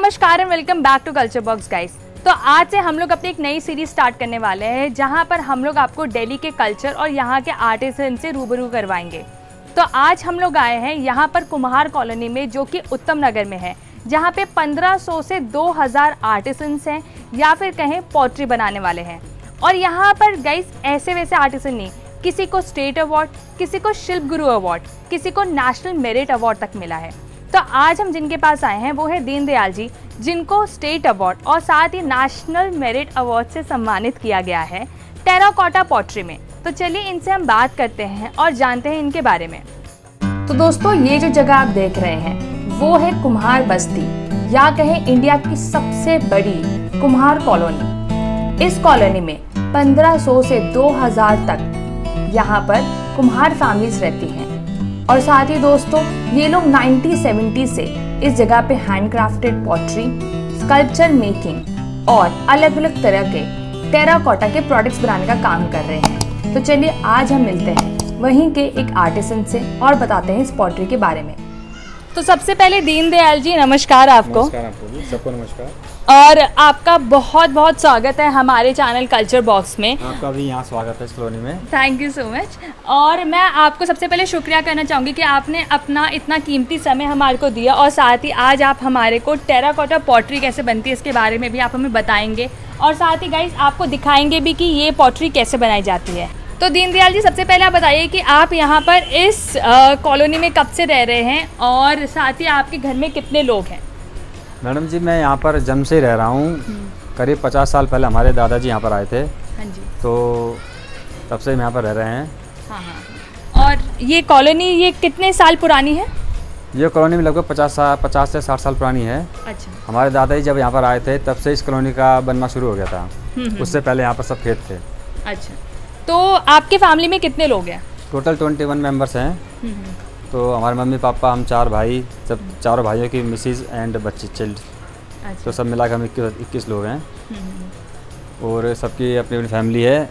नमस्कार and welcome back to culture box guys. तो आज से हम लोग अपनी एक नई सीरीज स्टार्ट करने वाले हैं जहां पर हम लोग आपको दिल्ली के कल्चर और यहां के आर्टिसन से रूबरू करवाएंगे। तो आज हम लोग आए हैं यहां पर कुम्हार कॉलोनी में, जो कि उत्तम नगर में है, जहां पे 1500 से 2000 आर्टिसंस हैं या फिर कहें पॉटरी बनाने वाले हैं। और यहाँ पर गाइस ऐसे वैसे आर्टिसन नहीं, किसी को स्टेट अवार्ड, किसी को शिल्प गुरु अवार्ड, किसी को नेशनल मेरिट अवार्ड तक मिला है। तो आज हम जिनके पास आए हैं वो है दीनदयाल जी, जिनको स्टेट अवार्ड और साथ ही नेशनल मेरिट अवार्ड से सम्मानित किया गया है टेराकोटा पॉटरी में। तो चलिए इनसे हम बात करते हैं और जानते हैं इनके बारे में। तो दोस्तों, ये जो जगह आप देख रहे हैं वो है कुम्हार बस्ती, या कहें इंडिया की सबसे बड़ी कुम्हार कॉलोनी। इस कॉलोनी में 1500 से 2000 तक यहाँ पर कुम्हार फैमिलीज रहती हैं। और साथ ही दोस्तों, ये लोग 1970 से इस जगह पे हैंडक्राफ्टेड पॉटरी, स्कल्पचर मेकिंग और अलग अलग तरह के टेराकोटा के प्रोडक्ट्स बनाने का काम कर रहे हैं। तो चलिए आज हम मिलते हैं वहीं के एक आर्टिसन से और बताते हैं इस पॉटरी के बारे में। तो सबसे पहले दीनदयाल जी, नमस्कार आपको। नमस्कार आपको भी, सबको नमस्कार। और आपका बहुत बहुत स्वागत है हमारे चैनल कल्चर बॉक्स में। आपका भी यहाँ स्वागत है इस कॉलोनी में। Thank you so much. और मैं आपको सबसे पहले शुक्रिया करना चाहूँगी कि आपने अपना इतना कीमती समय हमारे को दिया, और साथ ही आज आप हमारे को टेराकोटा पॉटरी कैसे बनती है इसके बारे में भी आप हमें बताएंगे, और साथ ही गाइस आपको दिखाएंगे भी कि ये पॉटरी कैसे बनाई जाती है। तो दीनदयाल जी, सबसे पहले आप बताइए कि आप यहाँ पर इस कॉलोनी में कब से रह रहे हैं, और साथ ही आपके घर में कितने लोग हैं? मैडम जी, मैं यहाँ पर जन्म से ही रह रहा हूँ। करीब 50 साल पहले हमारे दादाजी यहाँ पर आए थे। हाँ जी। तो तब से हम यहाँ पर रह रहे हैं। हाँ हाँ। और ये कॉलोनी ये कितने साल पुरानी है? ये कॉलोनी में लगभग 50 से 60 साल पुरानी है। अच्छा। हमारे दादाजी जब यहाँ पर आए थे तब से इस कॉलोनी का बनना शुरू हो गया था। उससे पहले यहाँ पर सब खेत थे। अच्छा, तो आपके फैमिली में कितने लोग हैं? टोटल 21 मेंबर्स हैं। तो हमारे मम्मी पापा, हम 4 भाई, सब चारों भाइयों की मिसेज एंड बच्चे चिल्ड। अच्छा। तो सब मिला के हम 21 लोग हैं। और सबकी अपनी अपनी फैमिली है,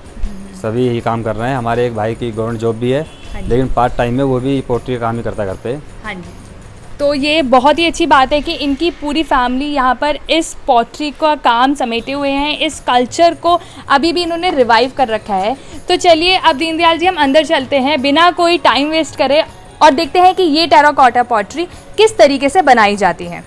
सभी यही काम कर रहे हैं। हमारे एक भाई की गवर्नमेंट जॉब भी है, लेकिन पार्ट टाइम में वो भी पोल्ट्री का काम ही करता करते। हाँ जी। तो ये बहुत ही अच्छी बात है कि इनकी पूरी फैमिली यहाँ पर इस पॉटरी का काम समेटे हुए हैं। इस कल्चर को अभी भी इन्होंने रिवाइव कर रखा है। तो चलिए अब दीनदयाल जी हम अंदर चलते हैं बिना कोई टाइम वेस्ट करे, और देखते हैं कि ये टेराकोटा पॉटरी किस तरीके से बनाई जाती है।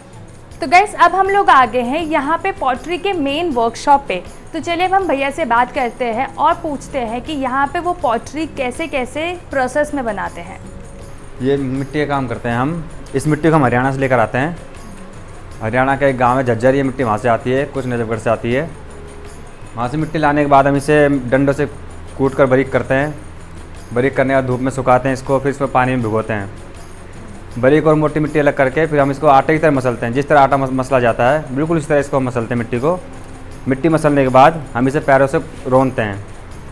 तो गाइस, अब हम लोग आ गए हैं यहाँ पे पॉटरी के मेन वर्कशॉप पे। तो चलिए अब हम भैया से बात करते हैं और पूछते हैं कि यहाँ पे वो पॉटरी कैसे कैसे प्रोसेस में बनाते हैं। ये मिट्टी का काम करते हैं हम। इस मिट्टी को हम हरियाणा से लेकर आते हैं। हरियाणा का एक गांव है झज्जर, ये मिट्टी वहाँ से आती है, कुछ नजफगढ़ से आती है। वहाँ से मिट्टी लाने के बाद हम इसे डंडों से कूट कर बारीक करते हैं। बारीक करने के बाद धूप में सुखाते हैं इसको, फिर इसको पानी में भिगोते हैं। बारीक और मोटी मिट्टी अलग करके फिर हम इसको आटे की तरह मसलते हैं। जिस तरह आटा मसला जाता है बिल्कुल इस तरह इसको हम मसलते हैं मिट्टी को। मिट्टी मसलने के बाद हम इसे पैरों से रोनते हैं।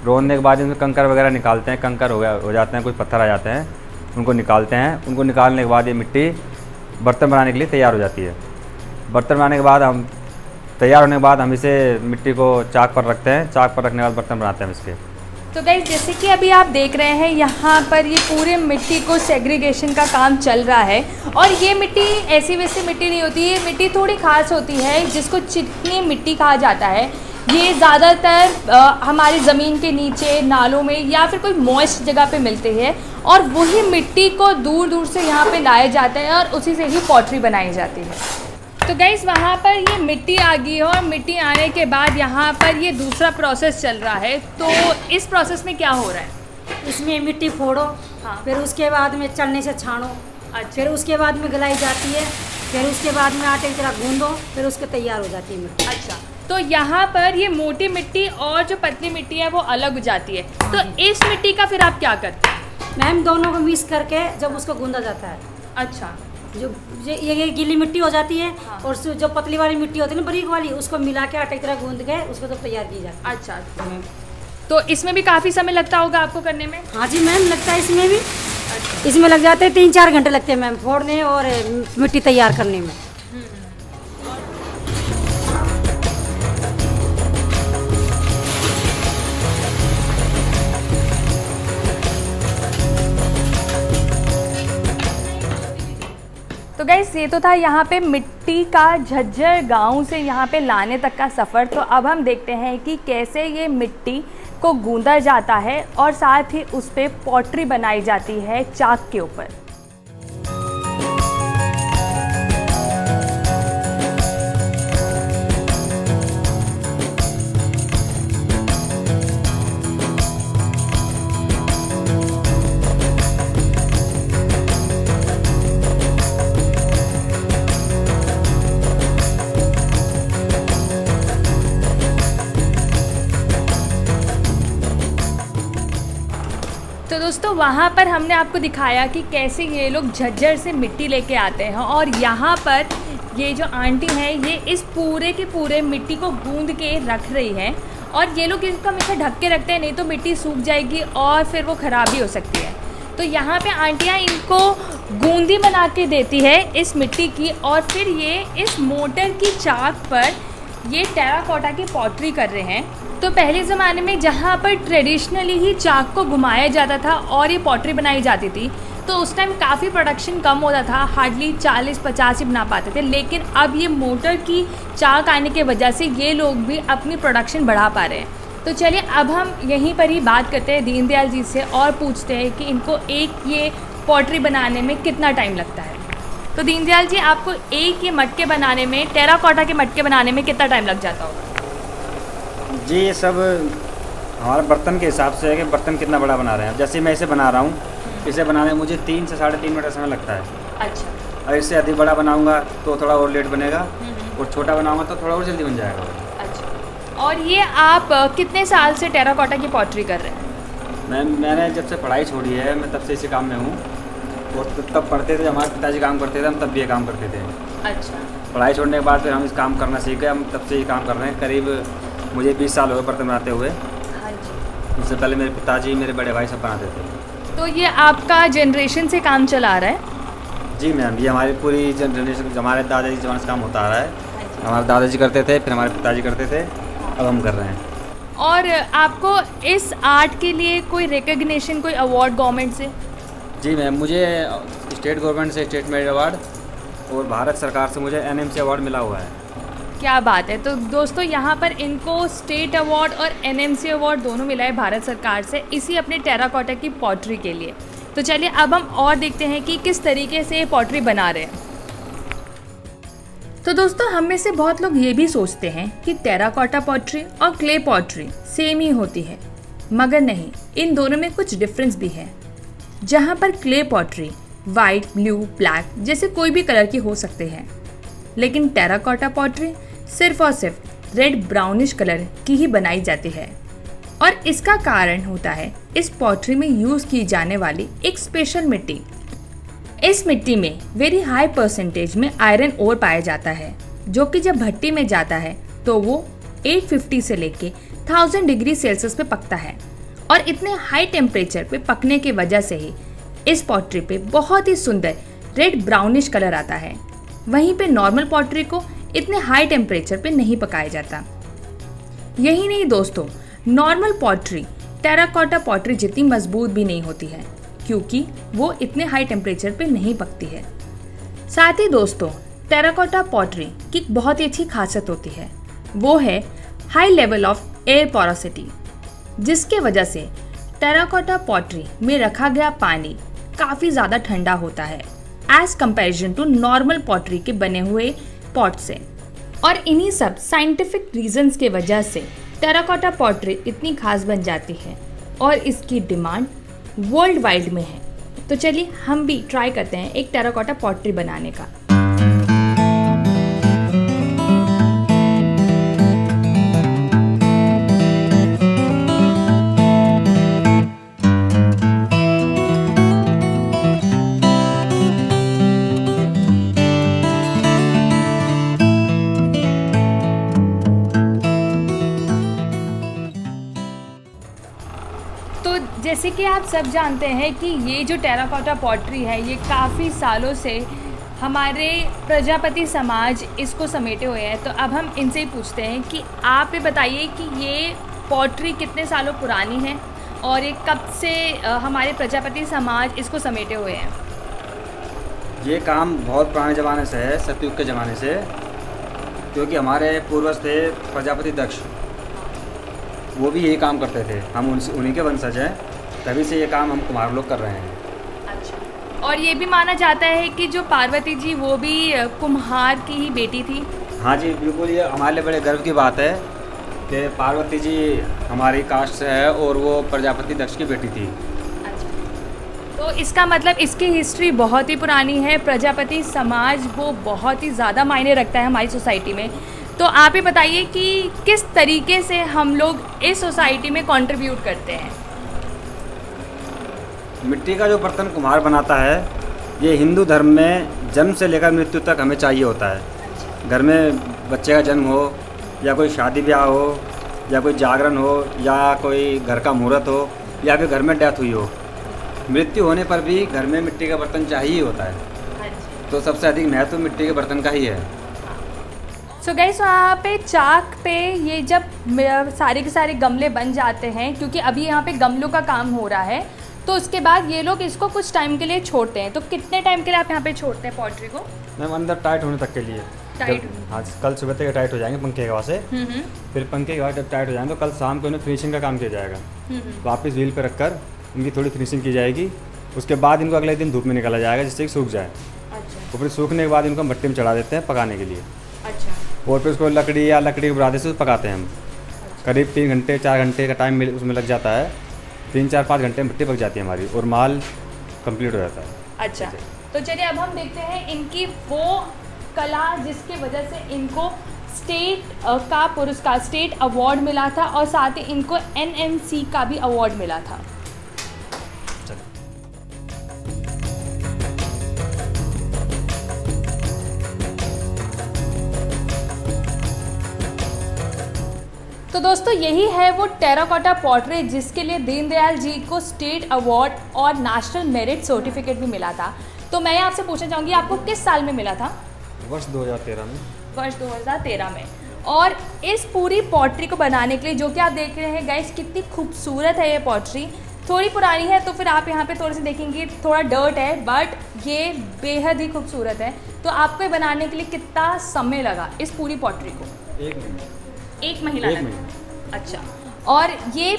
रोनने के बाद इसमें कंकर वगैरह निकालते हैं। कंकर हो जाते हैं, कुछ पत्थर आ जाते हैं, उनको निकालते हैं। उनको निकालने के बाद ये मिट्टी बर्तन बनाने के लिए तैयार हो जाती है। बर्तन बनाने के बाद हम तैयार होने के बाद हम इसे मिट्टी को चाक पर रखते हैं। चाक पर रखने के बाद बर्तन बनाते हैं इसके। तो गाइस, जैसे कि अभी आप देख रहे हैं यहाँ पर ये पूरे मिट्टी को सेग्रीगेशन का काम चल रहा है। और ये मिट्टी ऐसी वैसी मिट्टी नहीं होती, ये मिट्टी थोड़ी खास होती है जिसको चिकनी मिट्टी कहा जाता है। ये ज़्यादातर हमारी ज़मीन के नीचे, नालों में या फिर कोई मॉइस्ट जगह पे मिलते हैं, और वही मिट्टी को दूर दूर से यहाँ पे लाया जाता है और उसी से ही पॉटरी बनाई जाती है। तो गाइस, वहाँ पर ये मिट्टी आ गई है, और मिट्टी आने के बाद यहाँ पर ये दूसरा प्रोसेस चल रहा है। तो इस प्रोसेस में क्या हो रहा है? इसमें मिट्टी फोड़ो, हाँ। फिर उसके बाद में चलने से छानो, अच्छा। फिर उसके बाद में गलाई जाती है, फिर उसके बाद में आटे की तरह गूंदो, फिर उसके तैयार हो जाती है मिट्टी। अच्छा, तो यहाँ पर ये मोटी मिट्टी और जो पतली मिट्टी है वो अलग हो जाती है। तो इस मिट्टी का फिर आप क्या करते हैं? मैम, दोनों को मिक्स करके जब उसको गूंदा जाता है, अच्छा। जो ये गीली मिट्टी हो जाती है, हाँ। और जो पतली वाली मिट्टी होती है ना, बारीक वाली, उसको मिला के आटे की तरह गूंद के उसको तब तैयार की जाती है। अच्छा, तो इसमें भी काफ़ी समय लगता होगा आपको करने में? हाँ जी मैम, लगता है इसमें भी। अच्छा। इसमें लग जाते हैं 3-4 घंटे लगते हैं मैम, फोड़ने और मिट्टी तैयार करने में। तो गाइस ये तो था यहाँ पे मिट्टी का झज्जर गांव से यहाँ पे लाने तक का सफ़र। तो अब हम देखते हैं कि कैसे ये मिट्टी को गूंदा जाता है और साथ ही उस पे पॉटरी बनाई जाती है चाक के ऊपर। तो दोस्तों वहाँ पर हमने आपको दिखाया कि कैसे ये लोग झज्जर से मिट्टी लेके आते हैं और यहाँ पर ये जो आंटी है ये इस पूरे के पूरे मिट्टी को गूंद के रख रही है और ये लोग इसको हमेशा ढक के रखते हैं, नहीं तो मिट्टी सूख जाएगी और फिर वो ख़राब भी हो सकती है। तो यहाँ पे आंटियाँ इनको गूंदी बना के देती है इस मिट्टी की और फिर ये इस मोटर की चाक पर ये टेराकोटा की पॉटरी कर रहे हैं। तो पहले ज़माने में जहाँ पर ट्रेडिशनली ही चाक को घुमाया जाता था और ये पॉटरी बनाई जाती थी, तो उस टाइम काफ़ी प्रोडक्शन कम होता था, हार्डली 40-50 ही बना पाते थे। लेकिन अब ये मोटर की चाक आने की वजह से ये लोग भी अपनी प्रोडक्शन बढ़ा पा रहे हैं। तो चलिए अब हम यहीं पर ही बात करते हैं दीनदयाल जी से और पूछते हैं कि इनको एक ये पॉटरी बनाने में कितना टाइम लगता है। तो दीनदयाल जी, आपको एक ये मटके बनाने में, टेराकोटा के मटके बनाने में कितना टाइम लग जाता होगा? जी ये सब हमारा बर्तन के हिसाब से है कि बर्तन कितना बड़ा बना रहे हैं। जैसे मैं इसे बना रहा हूँ, इसे बनाने में मुझे 3 से 3.5 मिनट का समय लगता है। अच्छा। और इससे अधिक बड़ा बनाऊँगा तो थोड़ा और लेट बनेगा और छोटा बनाऊँगा तो थोड़ा और जल्दी बन जाएगा। अच्छा। और ये आप कितने साल से टेराकोटा की पॉटरी कर रहे हैं? मैंने जब से पढ़ाई छोड़ी है मैं तब से इसी काम में हूँ। और तब पढ़ते थे, हमारे पिताजी काम करते थे, हम तब भी ये काम करते थे। अच्छा। पढ़ाई छोड़ने के बाद फिर हम इस काम करना सीख गए, हम तब से ये काम कर रहे हैं। करीब मुझे 20 साल हो गए बर्तन बनाते हुए। हाँ जी। उससे पहले मेरे पिताजी, मेरे बड़े भाई सब बनाते थे। तो ये आपका जनरेशन से काम चला आ रहा है? जी मैम, ये हमारी पूरी जनरेशन, हमारे दादाजी जमाने से काम होता आ रहा है। हमारे दादाजी करते थे, फिर हमारे पिताजी करते थे, अब हम कर रहे हैं। और आपको इस आर्ट के लिए कोई रिकग्निशन, कोई अवार्ड गवर्नमेंट से? जी मैम, मुझे स्टेट गवर्नमेंट से स्टेट मेरिट अवार्ड और भारत सरकार से मुझे NMC अवार्ड मिला हुआ है। क्या बात है। तो दोस्तों यहाँ पर इनको स्टेट अवार्ड और NMC अवार्ड दोनों मिला है भारत सरकार से इसी अपने टेराकोटा की पॉटरी के लिए। तो चलिए अब हम और देखते हैं कि किस तरीके से ये पॉटरी बना रहे हैं। तो दोस्तों हम में से बहुत लोग ये भी सोचते हैं कि टेराकोटा पॉटरी और क्ले पॉटरी सेम ही होती है, मगर नहीं, इन दोनों में कुछ डिफरेंस भी है। जहाँ पर clay pottery white, blue, black जैसे कोई भी कलर की हो सकते हैं, लेकिन टेराकोटा पॉटरी सिर्फ और सिर्फ रेड ब्राउनिश कलर की ही बनाई जाती है। और इसका कारण होता है इस पॉटरी में यूज़ की जाने वाली एक स्पेशल मिट्टी। इस मिट्टी में वेरी हाई परसेंटेज में आयरन ओर पाया जाता है, जो कि जब भट्टी में जाता है तो वो 850 से लेके 1000 डिग्री सेल्सियस पे पकता है। और इतने हाई टेम्परेचर पे पकने की वजह से ही इस पॉटरी पे बहुत ही सुंदर रेड ब्राउनिश कलर आता है। वहीं पे नॉर्मल पॉटरी को इतने हाई टेम्परेचर पे नहीं पकाया जाता। यही नहीं दोस्तों, नॉर्मल पॉटरी टेराकोटा पॉटरी जितनी मजबूत भी नहीं होती है, क्योंकि वो इतने हाई टेम्परेचर पे नहीं पकती है। साथ ही दोस्तों टेराकोटा पॉटरी की बहुत ही अच्छी खासियत होती है, वो है high level of air porosity, जिसके वजह से टेराकोटा पॉटरी में रखा गया पानी काफ़ी ज़्यादा ठंडा होता है as comparison to normal pottery के बने हुए पॉट से। और इन्हीं सब साइंटिफिक रीजंस के वजह से टेराकोटा पॉटरी इतनी खास बन जाती है और इसकी डिमांड वर्ल्ड वाइड में है। तो चलिए हम भी ट्राई करते हैं एक टेराकोटा पॉटरी बनाने का। तो जैसे कि आप सब जानते हैं कि ये जो टेराकोटा पॉटरी है ये काफ़ी सालों से हमारे प्रजापति समाज इसको समेटे हुए हैं। तो अब हम इनसे ही पूछते हैं कि आप ये बताइए कि ये पॉटरी कितने सालों पुरानी है और ये कब से हमारे प्रजापति समाज इसको समेटे हुए हैं? ये काम बहुत पुराने ज़माने से है, सतयुग के ज़माने से, क्योंकि हमारे पूर्वज थे प्रजापति दक्ष, वो भी यही काम करते थे। हम उन्हीं के वंशज हैं, तभी से ये काम हम कुम्हार लोग कर रहे हैं। अच्छा, और ये भी माना जाता है कि जो पार्वती जी वो भी कुम्हार की ही बेटी थी। हाँ जी बिल्कुल, ये हमारे लिए बड़े गर्व की बात है कि पार्वती जी हमारी कास्ट से है और वो प्रजापति दक्ष की बेटी थी। तो इसका मतलब इसकी हिस्ट्री बहुत ही पुरानी है। प्रजापति समाज वो बहुत ही ज़्यादा मायने रखता है हमारी सोसाइटी में। तो आप ही बताइए कि किस तरीके से हम लोग इस सोसाइटी में कंट्रीब्यूट करते हैं। मिट्टी का जो बर्तन कुम्हार बनाता है, ये हिंदू धर्म में जन्म से लेकर मृत्यु तक हमें चाहिए होता है। घर में बच्चे का जन्म हो, या कोई शादी ब्याह हो, या कोई जागरण हो, या कोई घर का मुहूर्त हो, या फिर घर में डेथ हुई हो, मृत्यु होने पर भी घर में मिट्टी का बर्तन चाहिए होता है। तो सबसे अधिक महत्व मिट्टी के बर्तन का ही है। सो गाइस, वहाँ पे चाक पे ये जब सारे के सारे गमले बन जाते हैं, क्योंकि अभी यहाँ पे गमलों का काम हो रहा है, तो उसके बाद ये लोग इसको कुछ टाइम के लिए छोड़ते हैं। तो कितने टाइम के लिए आप यहाँ पे छोड़ते हैं पॉटरी को? मैम अंदर टाइट होने तक के लिए। हाँ, कल सुबह तक टाइट हो जाएंगे पंखे की हवा से। फिर पंखे की हवा जब टाइट हो जाएंगे तो कल शाम को इन्हें फिनिशिंग का काम किया जाएगा। वापस व्हील पे रखकर इनकी थोड़ी फिनिशिंग की जाएगी। उसके बाद इनको अगले दिन धूप में निकाला जाएगा जिससे कि सूख जाए। अच्छा। तो फिर सूखने के बाद इनको भट्टी में चढ़ा देते हैं पकाने के लिए। अच्छा। और फिर उसको लकड़ी या लकड़ी के बुरादे से पकाते हैं हम। करीब 3 घंटे 4 घंटे का टाइम उसमें लग जाता है। 3 4 5 घंटे में भट्टी पक जाती है हमारी और माल कंप्लीट हो जाता है। अच्छा, तो चलिए अब हम देखते हैं इनकी वो कला जिसकी वजह से इनको स्टेट का पुरस्कार, स्टेट अवार्ड मिला था और साथ ही इनको NMC का भी अवार्ड मिला था। तो दोस्तों यही है वो टेराकोटा पॉटरी जिसके लिए दीनदयाल जी को स्टेट अवार्ड और नेशनल मेरिट सर्टिफिकेट भी मिला था। तो मैं आपसे पूछना चाहूँगी आपको किस साल में मिला था? वर्ष 2013 में। वर्ष 2013 में। और इस पूरी पॉटरी को बनाने के लिए जो कि आप देख रहे हैं गाइस, कितनी खूबसूरत है ये पॉटरी। थोड़ी पुरानी है तो फिर आप यहाँ पे थोड़ी सी देखेंगे थोड़ा डर्ट है, बट ये बेहद ही खूबसूरत है। तो आपको बनाने के लिए कितना समय लगा इस पूरी पॉटरी को? 1 महीना। 1 महीना लगा। अच्छा, और ये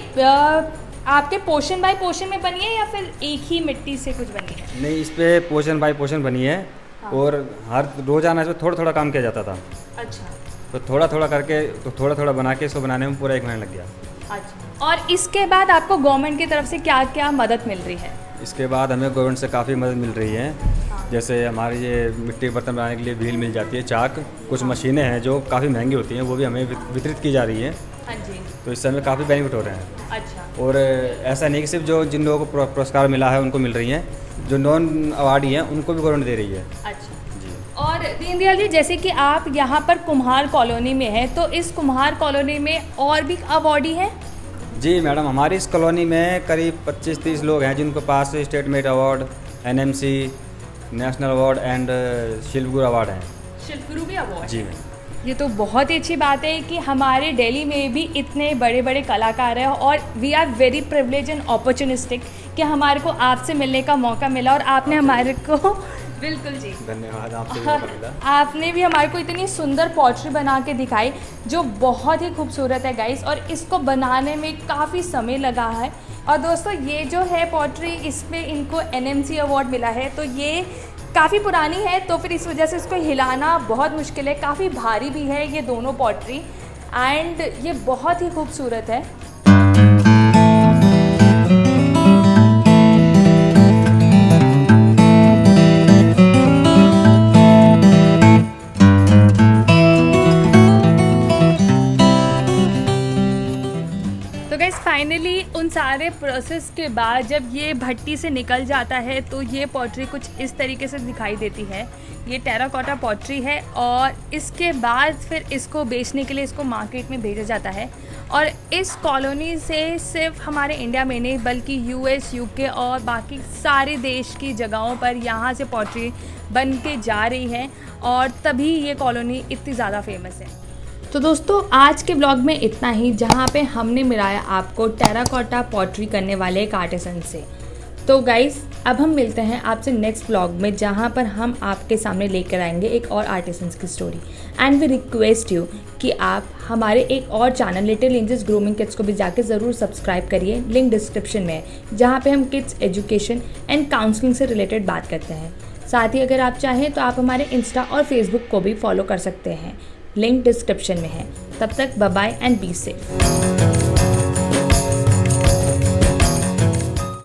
आपके पोर्शन बाय पोर्शन में बनी है या फिर एक ही मिट्टी से कुछ बनी है? नहीं, इस पे पोर्शन बाय पोर्शन बनी है। हाँ। और हर रोजाना इसमें थोड़ा थोड़ा काम किया जाता था। अच्छा। तो थोड़ा थोड़ा करके, तो थोड़ा थोड़ा बना के इसको बनाने में पूरा 1 महीना लग गया। अच्छा, और इसके बाद आपको गवर्नमेंट की तरफ से क्या क्या मदद मिल रही है? इसके बाद हमें गवर्नमेंट से काफ़ी मदद मिल रही है। हाँ। जैसे हमारी ये मिट्टी के बर्तन बनाने के लिए व्हील मिल जाती है, चाक, कुछ मशीनें हैं जो काफ़ी महंगी होती हैं, वो भी हमें वितरित की जा रही है। हाँ जी। तो इससे हमें काफ़ी बेनिफिट हो रहे हैं। अच्छा। और ऐसा नहीं कि सिर्फ जो जिन लोगों को पुरस्कार मिला है उनको मिल रही हैं, जो नॉन अवार्डी हैं उनको भी गवर्नमेंट दे रही है। अच्छा जी। और दीनदयाल जी, जैसे कि आप यहाँ पर कुम्हार कॉलोनी में हैं, तो इस कुम्हार कॉलोनी में और भी अवार्डी हैं? जी मैडम, हमारी इस कॉलोनी में करीब 25-30 लोग हैं जिनके पास state merit award, NMC, national award and Shilpguru award हैं। शिल्पगुरु भी अवार्ड? जी मैम। ये तो बहुत ही अच्छी बात है कि हमारे दिल्ली में भी इतने बड़े बड़े कलाकार हैं और we are very privilege and opportunistic कि हमारे को आपसे मिलने का मौका मिला और आपने हमारे को बिल्कुल जी धन्यवाद, आपसे भी मौका मिला। आपने भी हमारे को इतनी सुंदर पॉटरी बना के दिखाई जो बहुत ही खूबसूरत है गाइस, और इसको बनाने में काफ़ी समय लगा है। और दोस्तों ये जो है पॉटरी, इसमें इनको NMC अवार्ड मिला है, तो ये काफ़ी पुरानी है, तो फिर इस वजह से इसको हिलाना बहुत मुश्किल है। काफ़ी भारी भी है ये दोनों पॉटरी, एंड ये बहुत ही खूबसूरत है। फाइनली उन सारे प्रोसेस के बाद जब ये भट्टी से निकल जाता है तो ये पॉटरी कुछ इस तरीके से दिखाई देती है। ये टेराकोटा पॉटरी है और इसके बाद फिर इसको बेचने के लिए इसको मार्केट में भेजा जाता है। और इस कॉलोनी से सिर्फ हमारे इंडिया में नहीं बल्कि US, UK और बाकी सारे देश की जगहों पर यहाँ से पॉटरी बन के जा रही है और तभी ये कॉलोनी इतनी ज़्यादा फेमस है। तो दोस्तों आज के ब्लॉग में इतना ही, जहाँ पे हमने मिलाया आपको टेराकोटा पॉटरी करने वाले एक आर्टिसन से। तो गाइस अब हम मिलते हैं आपसे नेक्स्ट व्लॉग में, जहाँ पर हम आपके सामने लेकर आएंगे एक और आर्टिसंस की story. And we request you कि आप हमारे एक और channel little angels grooming kids को भी जाके ज़रूर सब्सक्राइब करिए, लिंक डिस्क्रिप्शन में है, जहाँ पे हम किड्स एजुकेशन एंड काउंसलिंग से रिलेटेड बात करते हैं। साथ ही अगर आप चाहें तो आप हमारे इंस्टा और फेसबुक को भी फॉलो कर सकते हैं, लिंक डिस्क्रिप्शन में है। तब तक bye bye and be safe.